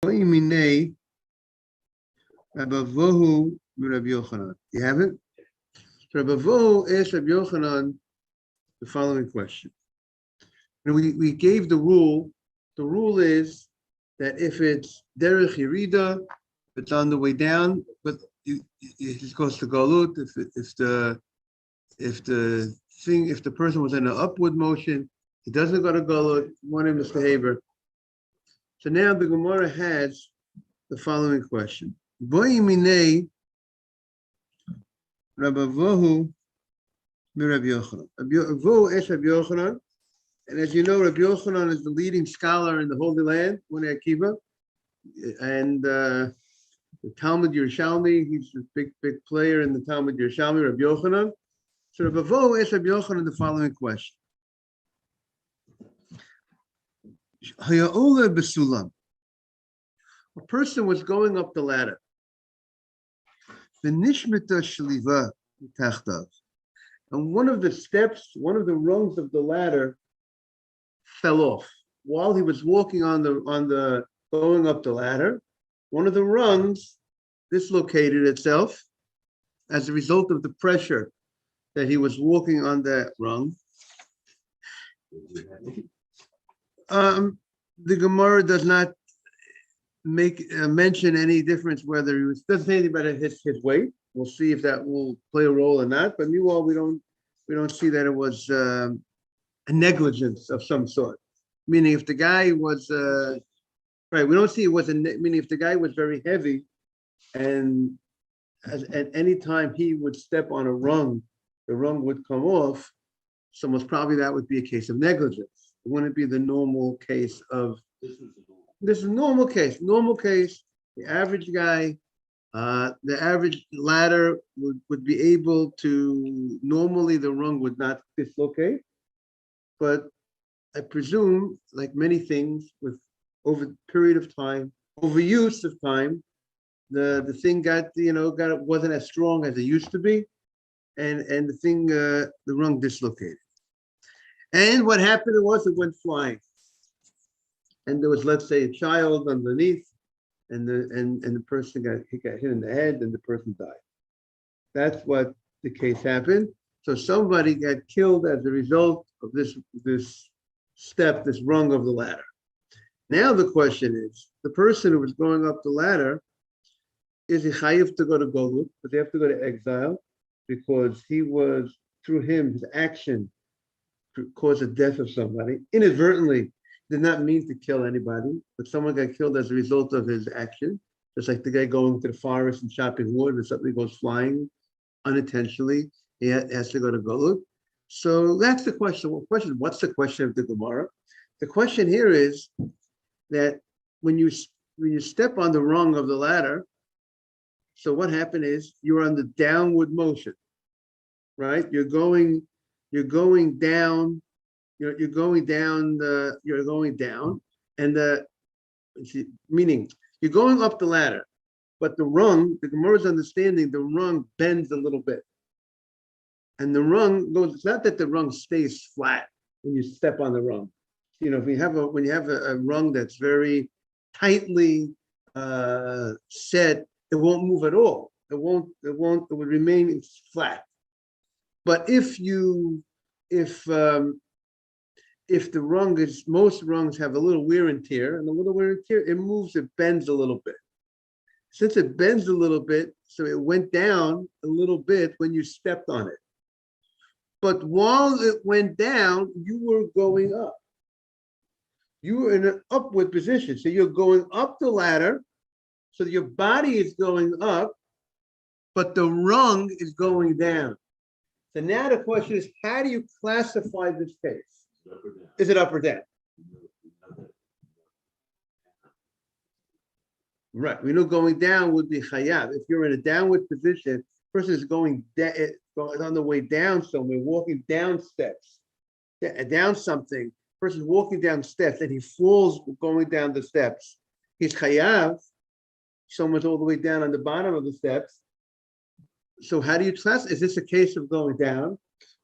You have it? So Rabbi Vohu asked Rabbi Yochanan the following question. And we gave the rule. The rule is that if it's derech yirida, it's on the way down, but it goes to galut. If the person was in an upward motion, he doesn't go to galut. One of Mr. Haber. So now the Gemara has the following question. Boi minei Rabbi Vohu Rabbi Yochanan. Rabbi Vohu es Rabbi Yochanan. And as you know, Rabbi Yochanan is the leading scholar in the Holy Land, Bnei Akiva, and the Talmud Yerushalmi. He's a big player in the Talmud Yerushalmi, Rabbi Yochanan. So Rabbi Vohu asked Rabbi Yochanan the following question: Haya'ola b'sulam. A person was going up the ladder. V'nishmeta shliva tachtav, and one of the steps, one of the rungs of the ladder, fell off while he was walking on the going up the ladder. One of the rungs dislocated itself as a result of the pressure that he was walking on that rung. The Gemara does not make mention any difference whether he was, doesn't say anything about his weight. We'll see if that will play a role or not. But meanwhile, we don't see that it was a negligence of some sort. Meaning, if the guy was right, we don't see it was meaning if the guy was very heavy, and at any time he would step on a rung, the rung would come off. So most probably that would be a case of negligence. It wouldn't be the normal case of. This is a normal case. Normal case. The average guy, the average ladder would be able to. Normally, the rung would not dislocate, but I presume, like many things, with over a period of time, overuse of time, the thing wasn't as strong as it used to be, and the thing the rung dislocated. And what happened was it went flying, and there was, let's say, a child underneath, and the person got hit in the head, and the person died. That's what the case happened. So somebody got killed as a result of this step, this rung of the ladder. Now the question is, the person who was going up the ladder, is he chayiv to go to Golut? Does he have to go to exile? Because he was, through him, his action caused the death of somebody. Inadvertently, did not mean to kill anybody, but someone got killed as a result of his action. Just like the guy going to the forest and chopping wood, and something goes flying unintentionally, he has to go to Golut. So that's the question. What's the question of the Gemara? The question here is that when you step on the rung of the ladder, so what happened is you're on the downward motion, right? You're going down, and meaning you're going up the ladder, but the rung, the Gemara's understanding, the rung bends a little bit. And the rung goes, it's not that the rung stays flat when you step on the rung. If you have when you have a rung that's very tightly set, it won't move at all. It would remain flat. But if the rung is, most rungs have a little wear and tear, and a little wear and tear, it moves, it bends a little bit. Since it bends a little bit, so it went down a little bit when you stepped on it. But while it went down, you were going up. You were in an upward position. So you're going up the ladder, so your body is going up, but the rung is going down. So now the question is, how do you classify this case? Is it up or down? Right. We know going down would be chayav. If you're in a downward position, person is going on the way down somewhere, walking down steps, down something. Person's walking down steps and he falls going down the steps. He's chayav. Someone's all the way down on the bottom of the steps. So how do you class? Is this a case of going down?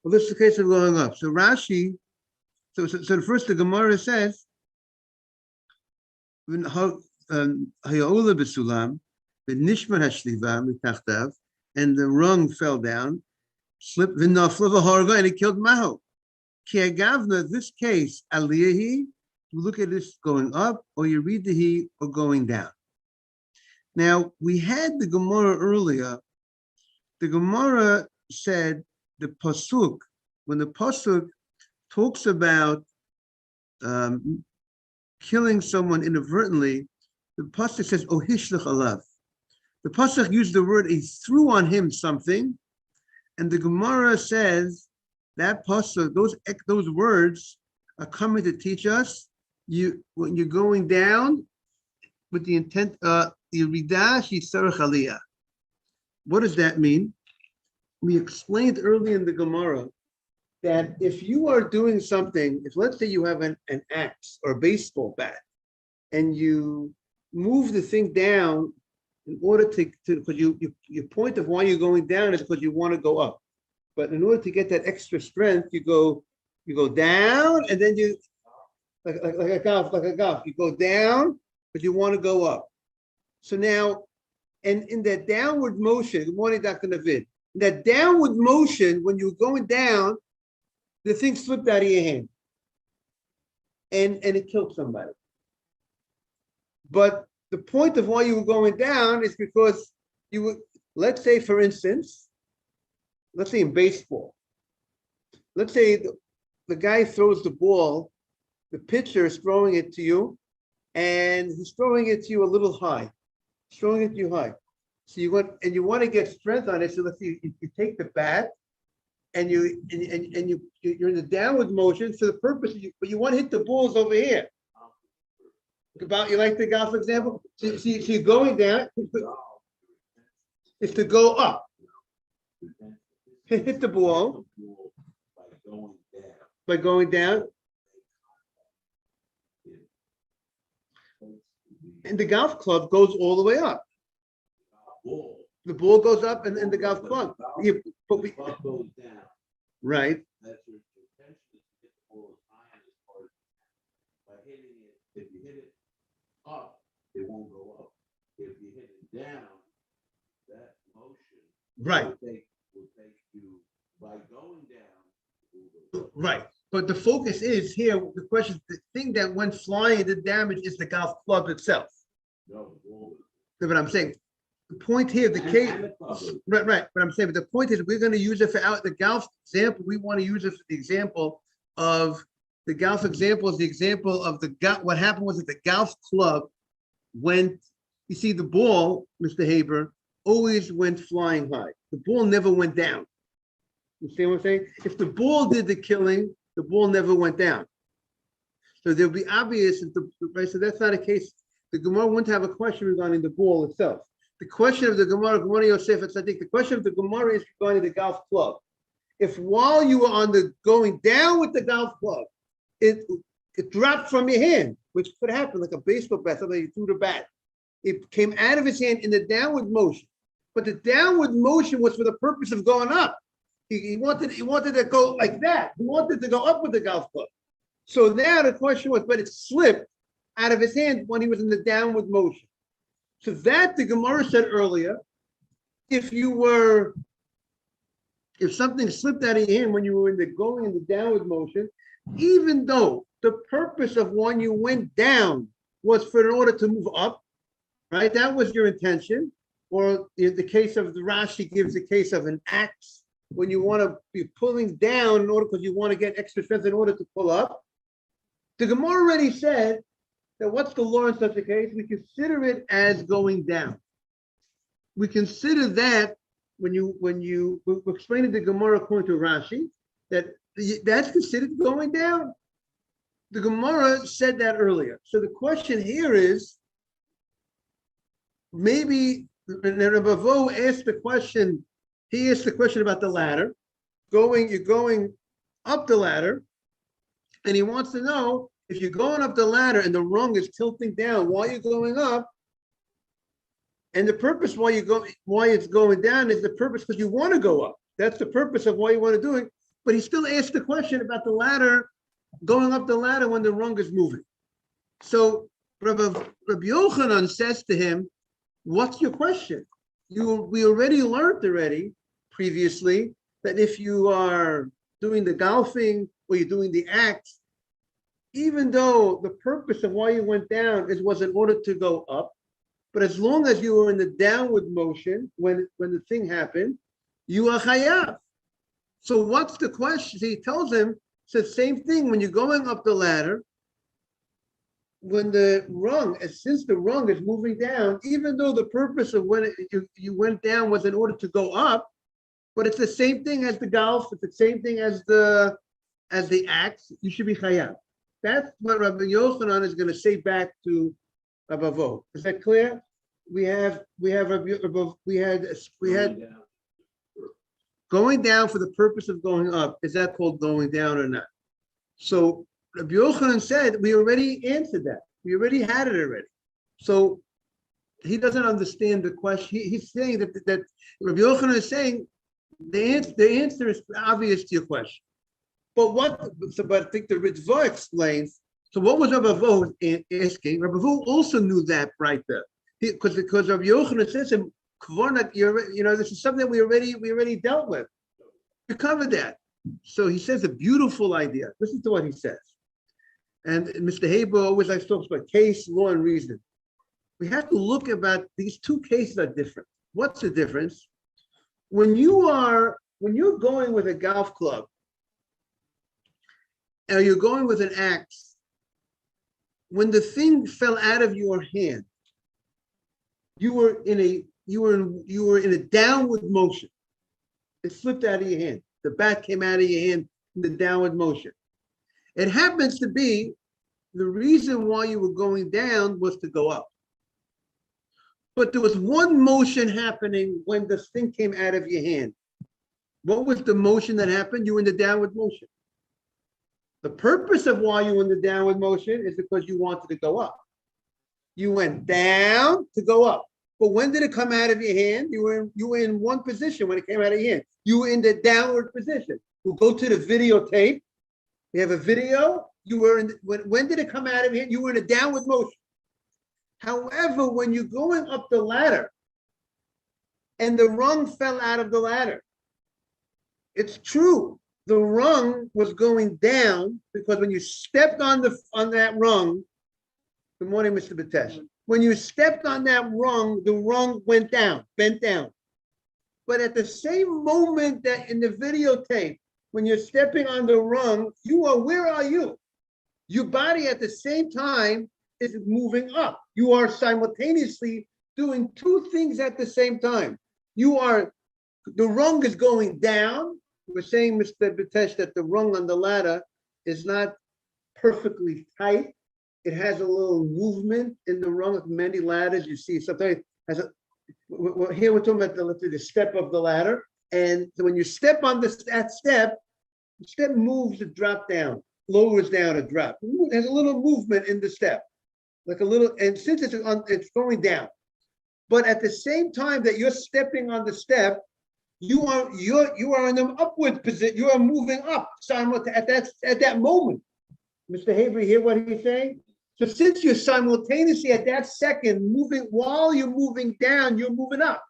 Well, this is a case of going up. So Rashi, so first the Gemara says, Haya'ula b'sulam, v'nishmar hashliva mitachtav, and the rung fell down, slipped v'nafla v'harga, and it killed Maho. Ki agavna, this case, aliyahi, you look at this going up, or you read the he, or going down. Now, we had the Gemara earlier. The Gemara said the pasuk, when the pasuk talks about killing someone inadvertently, the pasuk says, "Oh hishlach alav." The pasuk used the word, he threw on him something, and the Gemara says that pasuk, those words are coming to teach us when you're going down with the intent, yiridah shitzarech aliyah. What does that mean? We explained early in the Gemara that if you are doing something, if let's say you have an axe or a baseball bat, and you move the thing down in order to because your point of why you're going down is because you want to go up. But in order to get that extra strength, you go down, and then you like a golf, you go down, but you want to go up. So now, and in that downward motion, good morning, Dr. Navid. In that downward motion, when you're going down, the thing slipped out of your hand, and it killed somebody. But the point of why you were going down is because you would, let's say, for instance, let's say in baseball, let's say the guy throws the ball, the pitcher is throwing it to you, and he's throwing it to you a little high, he's throwing it to you high. So you want to get strength on it. So let's see, you take the bat, and you're in the downward motion for the purpose, but you want to hit the balls over here. You like the golf example? So you're going down. It's to go up. Hit the ball by going down. And the golf club goes all the way up. The ball goes up, and the golf club. Right. That's your intention is to hit the ball as high and as far as by hitting it. If you hit it up, it won't go up. If you hit it down, that motion will take you by going down. Right. But the focus is here, the question, the thing that went flying, the damage is the golf club itself. No, but I'm saying the point here, the case, right. But I'm saying, but the point is, we're going to use it for the golf example. We want to use it for the example of the golf example. Is the example of what happened was that the golf club went. You see, the ball, Mr. Haber, always went flying high. The ball never went down. You see what I'm saying? If the ball did the killing, the ball never went down. So there'll be obvious. So that's not a case. The Gemara wouldn't have a question regarding the ball itself. The question of the Gemara, Yosef and Sadiq, the question of the Gemara is regarding the golf club. If while you were on the going down with the golf club, it dropped from your hand, which could happen, like a baseball bat, somebody threw the bat. It came out of his hand in the downward motion, but the downward motion was for the purpose of going up. He wanted to go like that. He wanted to go up with the golf club. So now the question was, but it slipped out of his hand when he was in the downward motion. So that the Gemara said earlier, if something slipped out of your hand when you were going in the downward motion, even though the purpose of when you went down was in order to move up, right? That was your intention. Or in the case of the Rashi gives the case of an axe, when you want to be pulling down in order because you want to get extra strength in order to pull up. The Gemara already said that what's the law in such a case? We consider it as going down. We consider that we're explaining the Gemara according to Rashi, that's considered going down. The Gemara said that earlier. So the question here is, maybe Rabavo asked the question, he asked the question about the ladder. You're going up the ladder, and he wants to know, if you're going up the ladder and the rung is tilting down while you're going up, and the purpose why it's going down is the purpose because you want to go up. That's the purpose of why you want to do it. But he still asked the question about the ladder, going up the ladder when the rung is moving. So Rabbi Yochanan says to him, what's your question? We already learned previously that if you are doing the golfing or you're doing the act, even though the purpose of why you went down was in order to go up, but as long as you were in the downward motion when the thing happened, you are chayav. So what's the question? So he tells him, it's the same thing when you're going up the ladder, when the rung, since the rung is moving down, even though the purpose of when you went down was in order to go up, but it's the same thing as the golf, it's the same thing as the axe, you should be chayav. That's what Rabbi Yochanan is going to say back to Rabbi Vo. Is that clear? We had going down for the purpose of going up. Is that called going down or not? So Rabbi Yochanan said we already answered that. We already had it already. So he doesn't understand the question. He's saying that Rabbi Yochanan is saying the answer is obvious to your question. But I think the Ritva explains. So what was Rabbi Vo asking? Rabbi Vo also knew that right there, because Rabbi Yochanan says him, this is something that we already dealt with. We covered that. So he says a beautiful idea. Listen to what he says. And Mr. Haber always likes to talk about case, law, and reason. We have to look about these two cases are different. What's the difference? When you're going with a golf club, or you're going with an axe, when the thing fell out of your hand, you were in a downward motion. It slipped out of your hand. The bat came out of your hand in the downward motion. It happens to be the reason why you were going down was to go up. But there was one motion happening when the thing came out of your hand. What was the motion that happened? You were in the downward motion. The purpose of why you were in the downward motion is because you wanted to go up. You went down to go up. But when did it come out of your hand? You were in one position when it came out of your hand. You were in the downward position. We'll go to the videotape. We have a video. You were in when did it come out of your hand? You were in a downward motion. However, when you're going up the ladder and the rung fell out of the ladder, it's true. The rung was going down because when you stepped on that rung, good morning, Mr. Batesh. When you stepped on that rung, the rung went down, bent down. But at the same moment that in the videotape, when you're stepping on the rung, where are you? Your body at the same time is moving up. You are simultaneously doing two things at the same time. The rung is going down. We're saying, Mr. Batesh, that the rung on the ladder is not perfectly tight. It has a little movement in the rung of many ladders. You see sometimes here we're talking about the step of the ladder. And so when you step on that step, the step moves to drop down, lowers down a drop. There's a little movement in the step, like a little, and since it's going down. But at the same time that you're stepping on the step, you are in an upward position. You are moving up at that moment. Mr. Haver, hear what he's saying? So since you're simultaneously at that second moving, while you're moving down, you're moving up.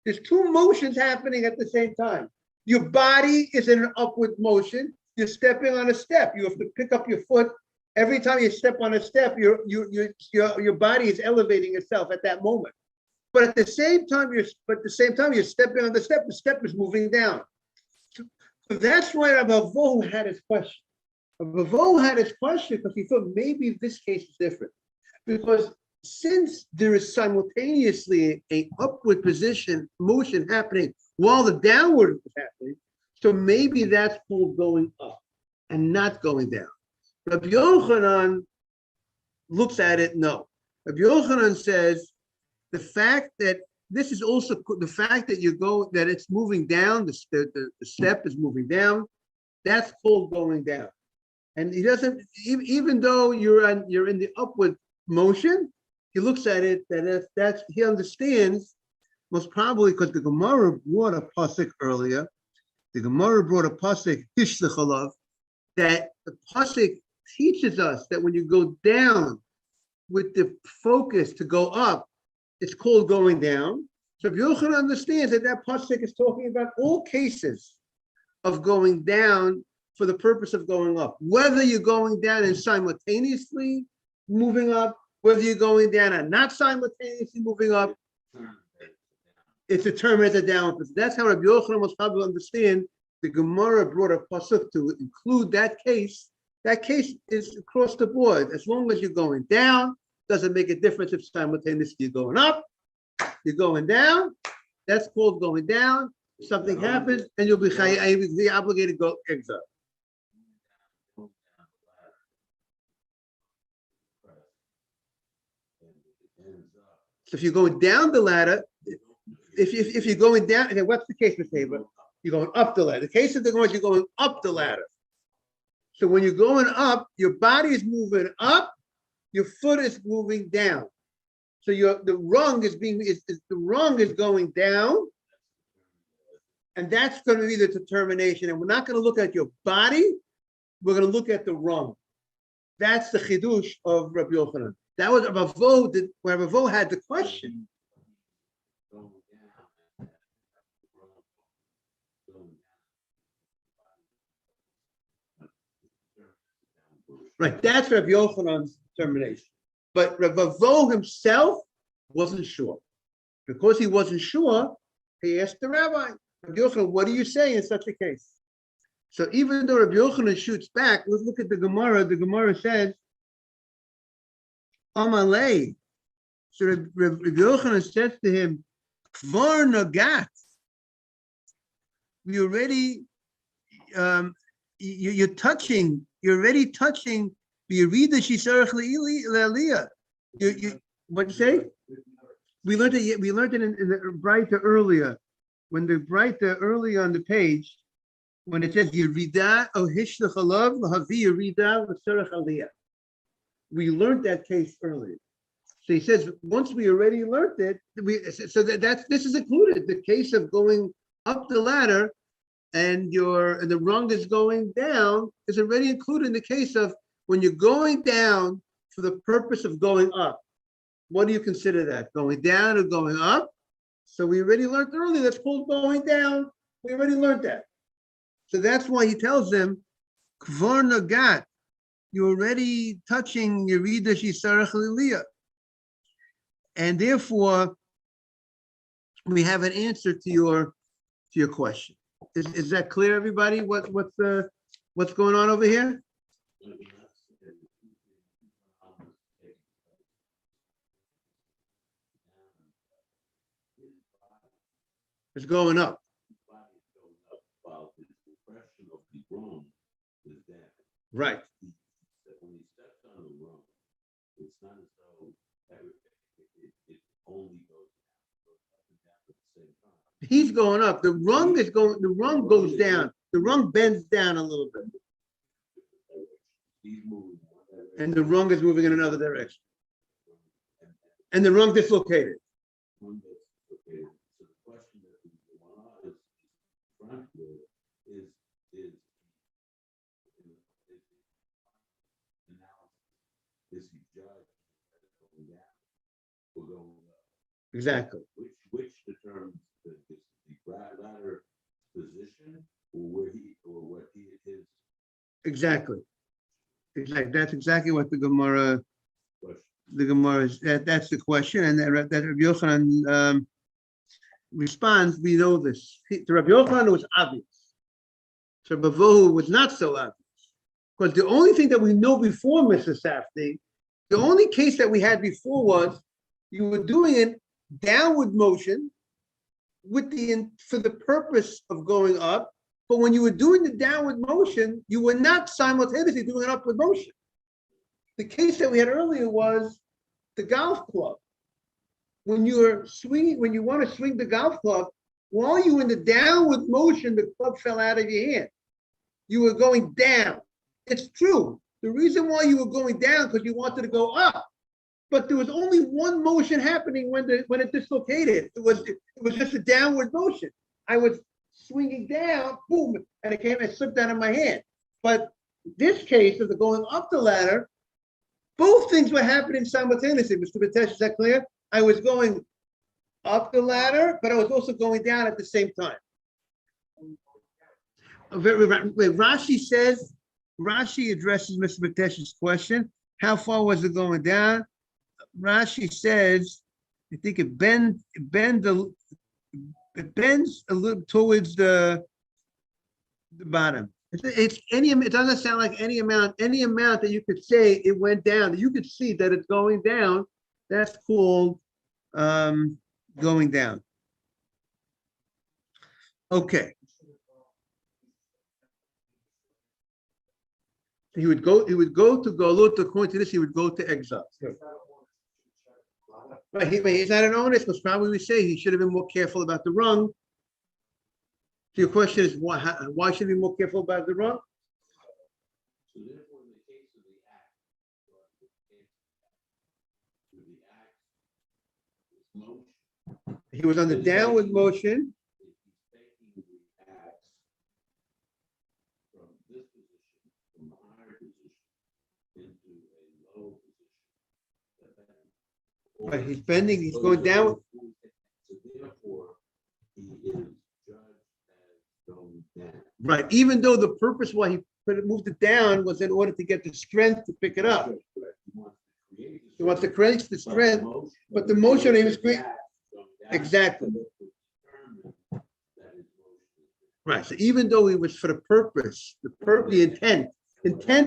There's two motions happening at the same time. Your body is in an upward motion. You're stepping on a step. You have to pick up your foot. Every time you step on a step, your body is elevating itself at that moment. But at the same time, you're stepping on the step is moving down. So that's why Rabbi Vo had his question. Rabbi Vo had his question because he thought maybe this case is different. Because since there is simultaneously an upward motion happening while the downward is happening, so maybe that's called going up and not going down. Rabbi Yochanan looks at it, no. Rabbi Yochanan says the fact that this is also the fact that that it's moving down, the step is moving down, that's called going down. And he doesn't, even though you're in the upward motion, he looks at it that's he understands, most probably because the Gemara brought a pasuk earlier. The Gemara brought a pasuk Hishlechalav, that the pasuk teaches us that when you go down with the focus to go up, it's called going down. So if Yochanan understands that pasuk is talking about all cases of going down for the purpose of going up, whether you're going down and simultaneously moving up, whether you're going down and not simultaneously moving up, it's a term as a down. That's how Rabbi Yochanan was probably understand. The Gemara brought a pasuk to include that case. That case is across the board. As long as you're going down, doesn't make a difference if simultaneously you're going up, you're going down. That's called going down. Something happens, and you'll be obligated to go exile. So if you're going down the ladder, if you're going down, okay, what's the case, Mr. Haber? You're going up the ladder. The case of the Gemara, you're going up the ladder. So when you're going up, your body is moving up, your foot is moving down. So the rung is going down, and that's going to be the determination. And we're not going to look at your body, we're going to look at the rung. That's the chidush of Rabbi Yochanan. That was Ravo, where Ravo had the question. Right, that's Rabbi Yochanan's determination. But Ravo himself wasn't sure. Because he wasn't sure, he asked the rabbi, Rabbi Yochanan, what do you say in such a case? So even though Rabbi Yochanan shoots back, let's look at the Gemara. The Gemara says, Amalei. So Rabbi Yochanan says to him, Kvar nagat. We already, you're touching. You're already touching. You read the Shisarach Le'aliyah. What you say? We learned it. We learned it in the Breita earlier. When the Breita earlier on the page, when it says Yerida o Hishlach Alav Lahavi Yerida L'Sarach Aliyah. We learned that case earlier. So he says once we already learned it, this is included. The case of going up the ladder and the rung is going down is already included in the case of when you're going down for the purpose of going up. What do you consider that? Going down or going up? So we already learned earlier that's called going down. We already learned that. So that's why he tells them, Kvar nagat, you're already touching Yerida Shisarach Liliyah. And therefore, we have an answer to your question. Is that clear, everybody? What's going on over here? It's going up. Right. When he steps on the rung, it's not as though it only goes up and down at the same time. He's going up. The rung goes down. The rung bends down a little bit. He's moving one direction. And the rung is moving in another direction. And the rung dislocated. So the question that we want to ask front with is he judged going down or going up? Exactly. Which determines the ladder position or what he is. Exactly. That's exactly what the Gemara is. That's the question, and that Rabbi Yochanan responds. We know this. To Rabbi Yochanan, it was obvious. To Rabbi Vohu, was not so obvious. Because the only thing that we know before, Mr. Safdie, the only case that we had before was you were doing it downward motion for the purpose of going up, but when you were doing the downward motion, you were not simultaneously doing an upward motion. The case that we had earlier was the golf club. When you're swinging, when you want to swing the golf club, while you were in the downward motion, the club fell out of your hand. You were going down. It's true. The reason why you were going down because you wanted to go up, but there was only one motion happening when it dislocated. It was just a downward motion. I was swinging down, boom, and it slipped out of my hand. But this case of the going up the ladder, Both things were happening simultaneously, Mr. Batesh, is that clear? I was going up the ladder, but I was also going down at the same time. Rashi says, Rashi addresses Mr. Batesh's question. How far was it going down? Rashi says, I think it bends a little towards the bottom. It's any. It doesn't sound like any amount that you could say it went down. You could see that it's going down. That's called going down. Okay. He would go to Galut. According to this, he would go to exile. Right, he's not an onus, because probably we say he should have been more careful about the rung. So your question is why should he be more careful about the rung? So therefore, in the case of the act, motion. He was on the downward motion. If he's taking the act from this position, from a higher position, into a low position. Right, he's bending, he's going down. So therefore, he is judged as going down. Right, even though the purpose why he moved it down was in order to get the strength to pick it up. He wants to create the strength, but the motion he was creating. Exactly. Right. So even though it was for the purpose, the intent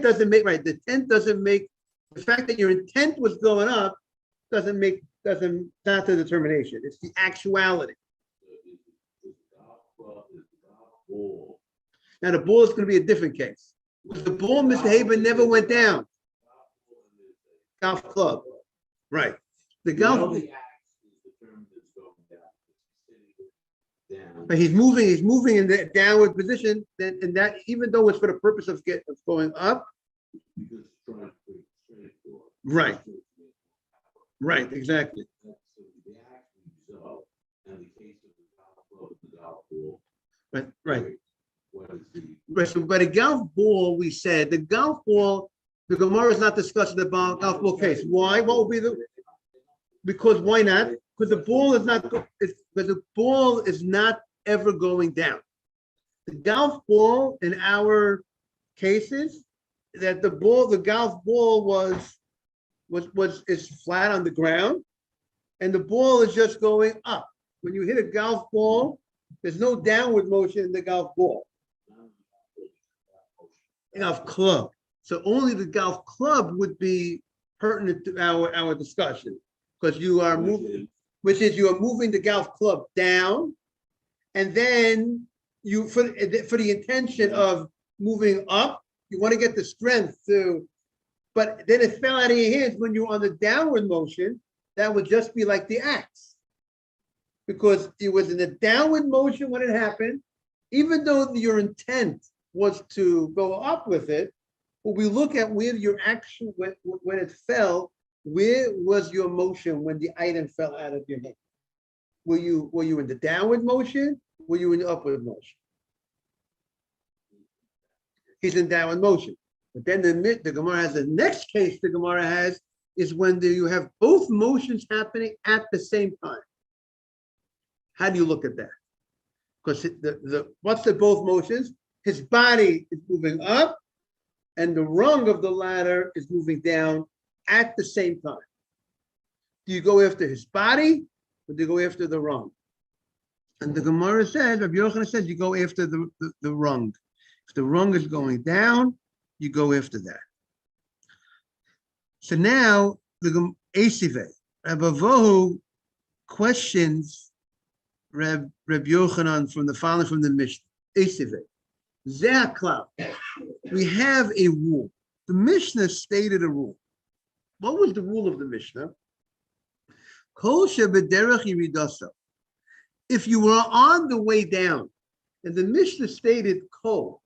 doesn't make right. The intent doesn't make the fact that your intent was going up not the determination. It's the actuality. Now the ball is going to be a different case. The ball, Mr. Haber, never went down. Golf club. Right. The golf. But he's moving in the downward position, and that even though it's for the purpose of going up. Right. Right, exactly. Right. Right. So by the golf ball, we said the golf ball, the Gemara is not discussing the golf ball case. Why? What will be because why not? Because the ball is not ever going down. The golf ball in our cases, that the golf ball is flat on the ground, and the ball is just going up. When you hit a golf ball, there's no downward motion in the golf ball. Golf club. So only the golf club would be pertinent to our discussion, because you are moving, you are moving the golf club down, and then you for the intention of moving up, you want to get the strength to, but then it fell out of your hands when you're on the downward motion. That would just be like the axe, because it was in the downward motion when it happened, even though your intent was to go up with it. But we look at where your action when it fell. Where was your motion when the item fell out of your hand? Were you in the downward motion? Were you in the upward motion? He's in downward motion. But then the Gemara has the next case. The Gemara has is when you have both motions happening at the same time. How do you look at that? Because what's the both motions? His body is moving up, and the rung of the ladder is moving down at the same time. Do you go after his body, or do you go after the rung? And the Gemara says, Rabbi Yochanan says, you go after the rung. If the rung is going down, you go after that. So now the Esive, Rabbi Vohu questions Rabbi Yochanan from the Mishnah. Esive, Ze'aklav. We have a rule. The Mishnah stated a rule. What was the rule of the Mishnah? Kol shebederech yiridasa. If you were on the way down, and the Mishnah stated kol.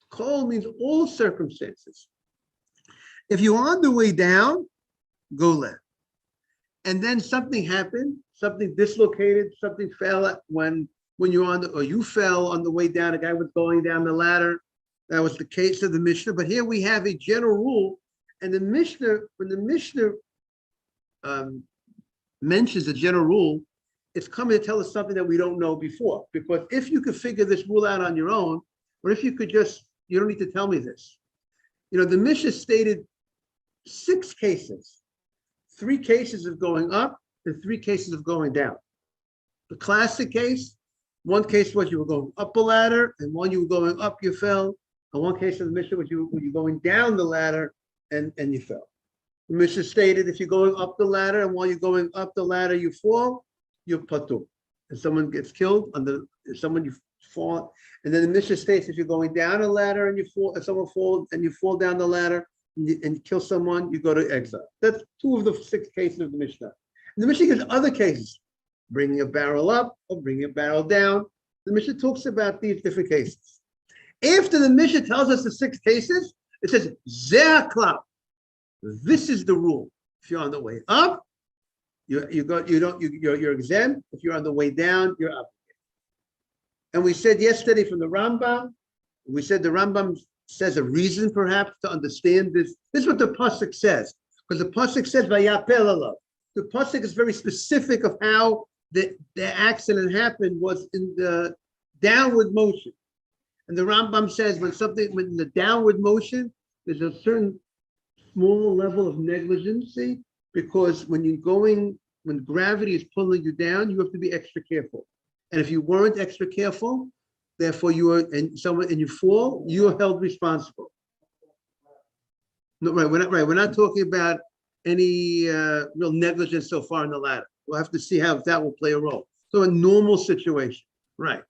Kol means all circumstances. If you're on the way down, go left. And then something happened, something dislocated, something fell when you're or you fell on the way down, a guy was going down the ladder. That was the case of the Mishnah. But here we have a general rule. And the Mishnah, when the Mishnah mentions a general rule, it's coming to tell us something that we don't know before. Because if you could figure this rule out on your own, or if you could just, you don't need to tell me this. You know, the Mishnah stated 6 cases, 3 cases of going up and 3 cases of going down. The classic case, one case was you were going up a ladder, and one you were going up, you fell. And one case of the Mishnah was you were going down the ladder and you fell. The Mishnah stated if you're going up the ladder and while you're going up the ladder you fall, you're patur. And someone gets killed, someone you fall. And then the Mishnah states if you're going down a ladder and you fall, if someone falls and you fall down the ladder and you kill someone, you go to exile. That's 2 of the 6 cases of the Mishnah. And the Mishnah gives other cases, bringing a barrel up or bringing a barrel down. The Mishnah talks about these different cases. After the Mishnah tells us the 6 cases, it says, Zeh klal. This is the rule. If you're on the way up, you're exempt. If you're on the way down, you're up. And we said yesterday from the Rambam, we said the Rambam says a reason perhaps to understand this. This is what the pasuk says, because the pasuk says vayapel alav. The pasuk is very specific of how the accident happened was in the downward motion. And the Rambam says when the downward motion, there's a certain small level of negligency, because when gravity is pulling you down, you have to be extra careful. And if you weren't extra careful, therefore you fall, you are held responsible. No, right, we're not talking about any real negligence so far in the ladder. We'll have to see how that will play a role. So a normal situation, right?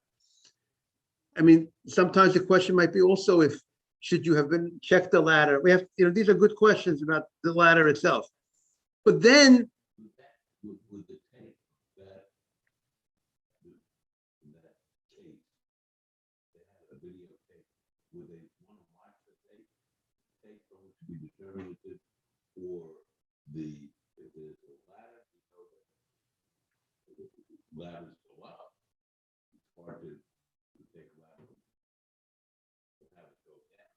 I mean, sometimes the question might be also should you have been checked the ladder? We have, these are good questions about the ladder itself. But then, would the tape that case, they had a videotape, would they want to watch the tape from which we determine it, or if there's a ladder, ladders go up, it's hard to take a ladder and have it go down.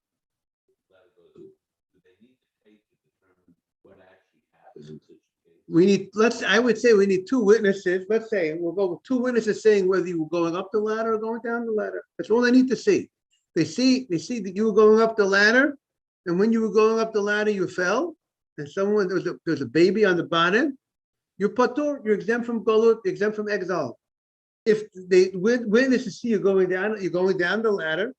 Ladder goes, do they need to tape to determine what actually happens in such a case? I would say we need 2 witnesses. Let's say we'll go with 2 witnesses saying whether you were going up the ladder or going down the ladder. That's all they need to see. They see that you were going up the ladder, and when you were going up the ladder, you fell, and there's a baby on the bottom. You're patur, you're exempt from galut, exempt from exile. If they witnesses see you going down the ladder,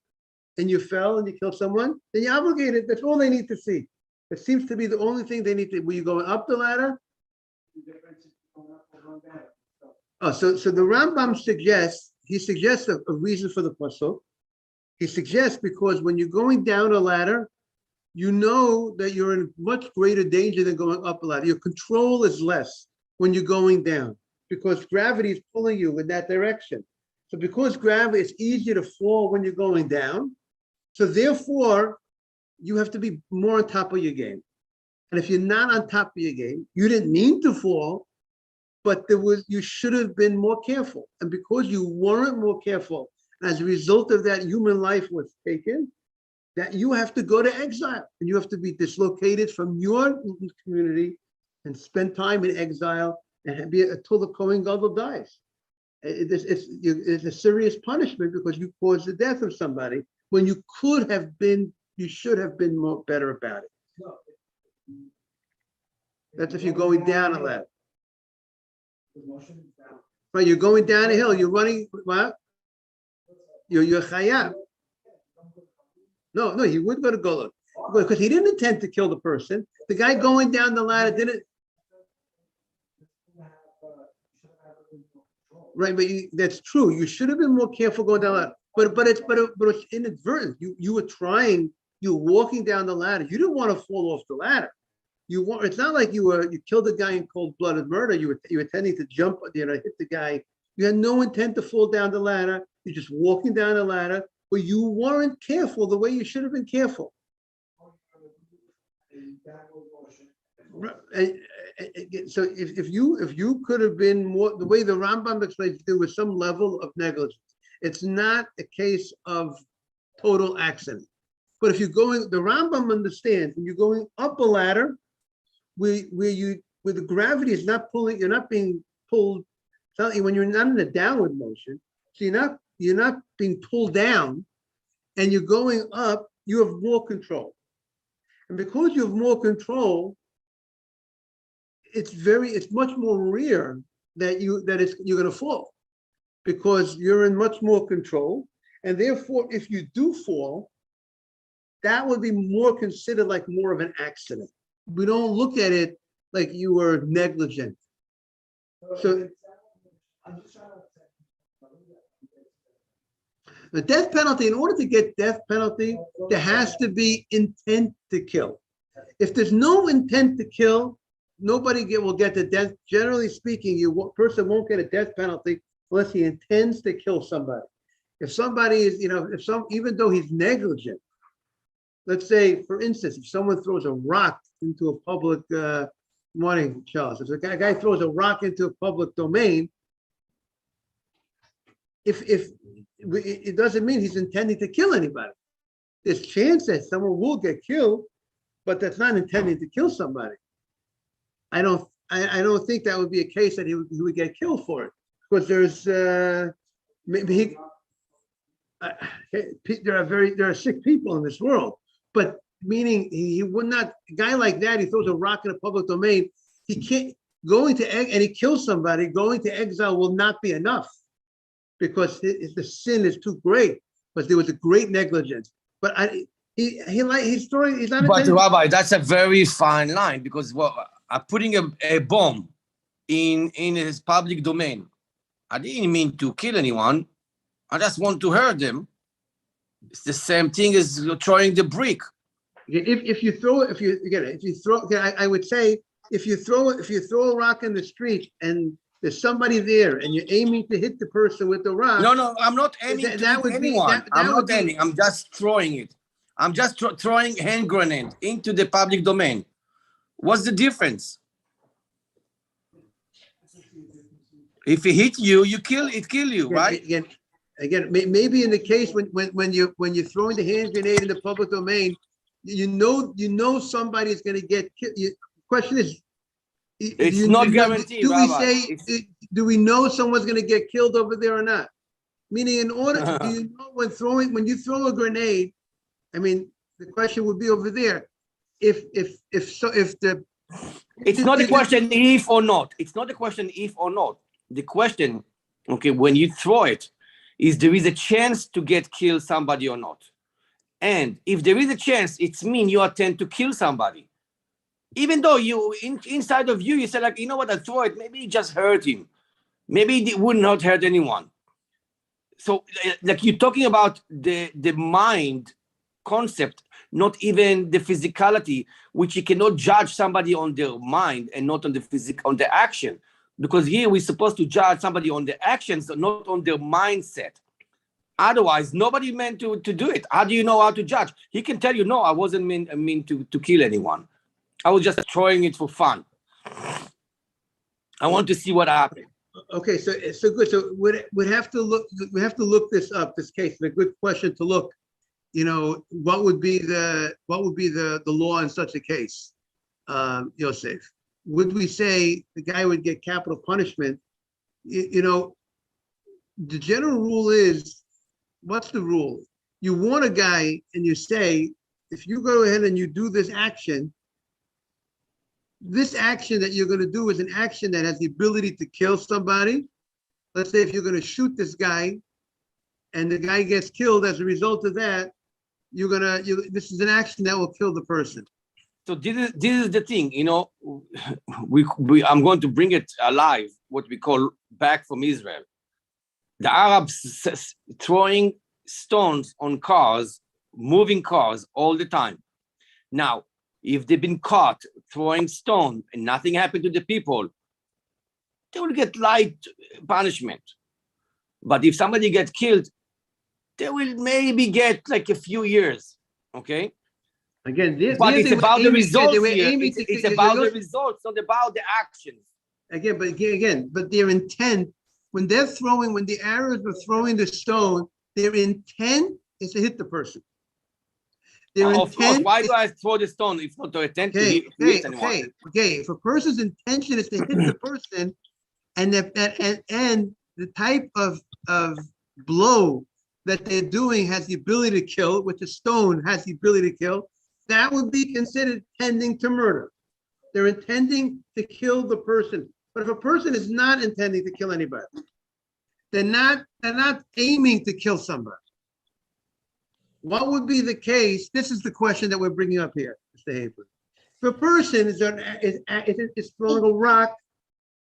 and you fell and you killed someone, then you're obligated. That's all they need to see. It seems to be the only thing they need to. Were you going up the ladder? Oh, so the Rambam suggests a reason for the pasuk. He suggests because when you're going down a ladder, you know that you're in much greater danger than going up a ladder. Your control is less when you're going down because gravity is pulling you in that direction. So because gravity, it's easier to fall when you're going down. So therefore, you have to be more on top of your game. And if you're not on top of your game, you didn't mean to fall, but you should have been more careful. And because you weren't more careful, as a result of that, human life was taken, that you have to go to exile and you have to be dislocated from your community and spend time in exile and be until the Kohen Gadol dies. It's a serious punishment because you caused the death of somebody when you should have been better about it. That's if you're going down a ladder. Right, you're going down a hill, you're running, what? You're chayav. No, he would go to Golan because he didn't intend to kill the person. The guy going down the ladder didn't. Right, but that's true. You should have been more careful going down the ladder. But it's inadvertent. You were walking down the ladder. You didn't want to fall off the ladder. It's not like you killed a guy in cold-blooded murder. You were intending to jump, hit the guy. You had no intent to fall down the ladder. You're just walking down the ladder, but you weren't careful the way you should have been careful. Right. So if you could have been more, the way the Rambam explains, there was some level of negligence. It's not a case of total accident, But if you're going, the Rambam understands, when you're going up a ladder, where the gravity is not pulling, you're not being pulled, when you're not in a downward motion, so you're not being pulled down, and you're going up, you have more control. And because you have more control, it's much more rare that you're going to fall, because you're in much more control. And therefore, if you do fall, that would be more considered like more of an accident. We don't look at it like you were negligent. So the death penalty, in order to get death penalty, there has to be intent to kill. If there's no intent to kill, nobody will get the death. Generally speaking, person won't get a death penalty unless he intends to kill somebody. If somebody is, even though he's negligent, let's say, for instance, if someone throws a rock into a public, morning, Charles, if a guy throws a rock into a public domain, if it doesn't mean he's intending to kill anybody. There's chance that someone will get killed, but that's not intending to kill somebody. I don't think that would be a case that he would get killed for it, because there's maybe there are sick people in this world, but meaning he would not, a guy like that, he throws a rock in a public domain, he can't, and he kills somebody, going to exile will not be enough, because the sin is too great, because there was a great negligence. But he's not. But Rabbi, that's a very fine line, because putting a bomb in his public domain, I didn't mean to kill anyone. I just want to hurt them. It's the same thing as throwing the brick. I would say if you throw a rock in the street and there's somebody there and you're aiming to hit the person with the rock. No, I'm not aiming to hit anyone. I'm not aiming. I'm just throwing it. I'm just throwing hand grenade into the public domain. What's the difference? If it hit you, it kill you, right? Again, maybe in the case when you're throwing the hand grenade in the public domain, you know somebody's going to get killed. Question is, it's not guaranteed. Do we know someone's going to get killed over there or not? Meaning, in order, do you know when you throw a grenade? I mean, the question would be over there. It's not a question if or not. It's not a question if or not. The question, okay, when you throw it, is there is a chance to get killed somebody or not? And if there is a chance, it's mean you intend to kill somebody. Even though inside of you say like, you know what, I throw it, maybe it just hurt him. Maybe it would not hurt anyone. So like you're talking about the mind concept, not even the physicality, which you cannot judge somebody on their mind and not on the action. Because here we're supposed to judge somebody on the actions, not on their mindset. Otherwise, nobody meant to do it. How do you know how to judge? He can tell you, no, I wasn't mean to kill anyone. I was just throwing it for fun. I want to see what happened. Okay, so good. So we have to look this up. This case, a good question to look. What would be the law in such a case, Yosef? Would we say the guy would get capital punishment? The general rule is, what's the rule? You warn a guy and you say, if you go ahead and you do this action that you're going to do is an action that has the ability to kill somebody. Let's say if you're going to shoot this guy and the guy gets killed as a result of that, this is an action that will kill the person. So this is the thing, I'm going to bring it alive, what we call back from Israel. The Arabs throwing stones on cars, moving cars all the time. Now, if they've been caught throwing stone and nothing happened to the people, they will get light punishment. But if somebody gets killed, they will maybe get like a few years, okay? Again, but it's about the results here. It's about the results, not about the actions. But their intent, when the Arabs are throwing the stone, their intent is to hit the person. Their Of course, intent why is- do I throw the stone if not to attempt to Okay, hit anyone? okay. If a person's intention is to hit the person, and the type of blow that they're doing has the ability to kill, which a stone has the ability to kill, that would be considered tending to murder. They're intending to kill the person. But if a person is not intending to kill anybody, they're not aiming to kill somebody. What would be the case? This is the question that we're bringing up here, Mr. Haber. If a person is throwing a rock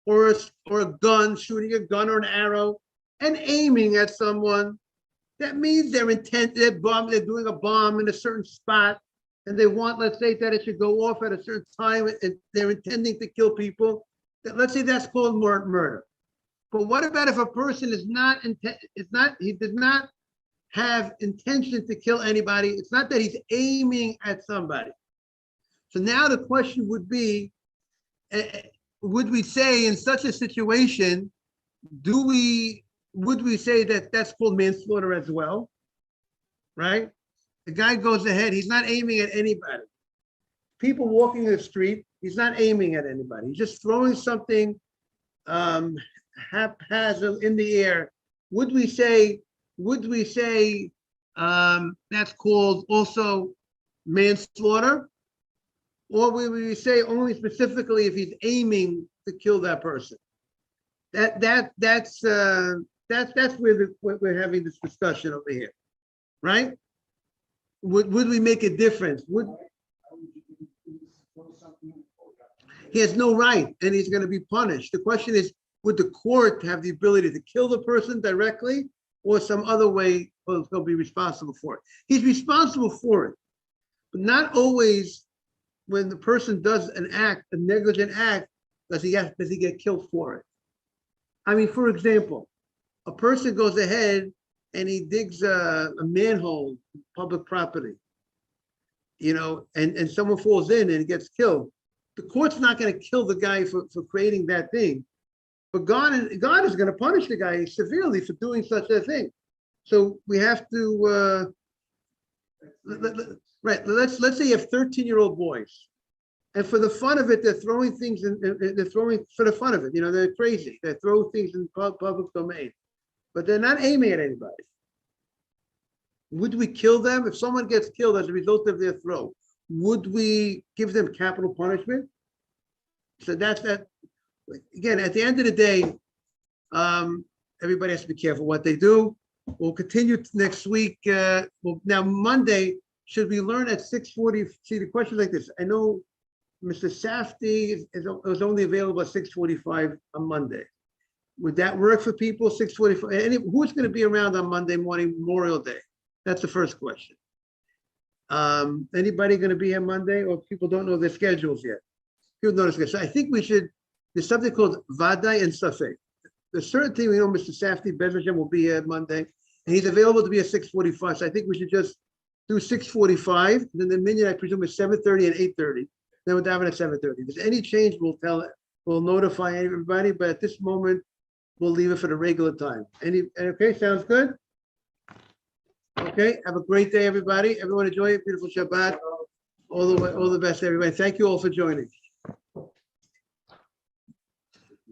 or a gun, shooting a gun or an arrow, and aiming at someone, that means they're doing a bomb in a certain spot, and they want, let's say, that it should go off at a certain time, and they're intending to kill people. Let's say that's called murder. But what about if a person he does not have intention to kill anybody? It's not that he's aiming at somebody. So now the question would be, would we say in such a situation, would we say that that's called manslaughter as well? Right? The guy goes ahead, he's not aiming at anybody. People walking in the street, he's not aiming at anybody. He's just throwing something haphazard in the air. Would we say that's called also manslaughter? Or would we say only specifically if he's aiming to kill that person? That's where we're having this discussion over here, right? Would we make a difference? He has no right, and he's going to be punished. The question is, would the court have the ability to kill the person directly, or some other way he'll be responsible for it? He's responsible for it, but not always. When the person does an act, a negligent act, does he get killed for it? I mean, for example, a person goes ahead and he digs a manhole, public property, and someone falls in and gets killed. The court's not going to kill the guy for creating that thing, but God is going to punish the guy severely for doing such a thing. So we have to, right, let's say you have 13-year-old boys, and for the fun of it, they're throwing things they're throwing for the fun of it. They're crazy. They throw things in public domain, but they're not aiming at anybody. Would we kill them? If someone gets killed as a result of their throw, would we give them capital punishment? So that's that. Again, at the end of the day, everybody has to be careful what they do. We'll continue next week. Now Monday, should we learn at 6:40? See, the question like this. I know Mr. Safdie is only available at 6:45 on Monday. Would that work for people? 6:45. Who's going to be around on Monday morning, Memorial Day? That's the first question. Anybody going to be here Monday, or people don't know their schedules yet? People know their schedules. So I think we should. There's something called Vaday and Safek. There's certain thing we know. Mr. Safdie Bezrashem will be here Monday, and he's available to be at 6:45. So I think we should just do 6:45. Then the minyan, I presume, is 7:30 and 8:30. Then we're down at 7:30. If there's any change, we'll notify everybody. But at this moment, we'll leave it for the regular time. Okay, sounds good. Okay, have a great day, everybody. Everyone enjoy it. Beautiful Shabbat. All the best, everybody. Thank you all for joining.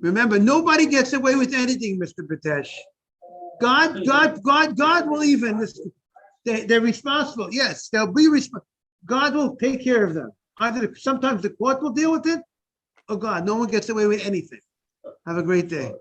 Remember, nobody gets away with anything, Mr. Patesh. God will even. They're responsible. Yes, they'll be responsible. God will take care of them. Either sometimes the court will deal with it, or God. No one gets away with anything. Have a great day.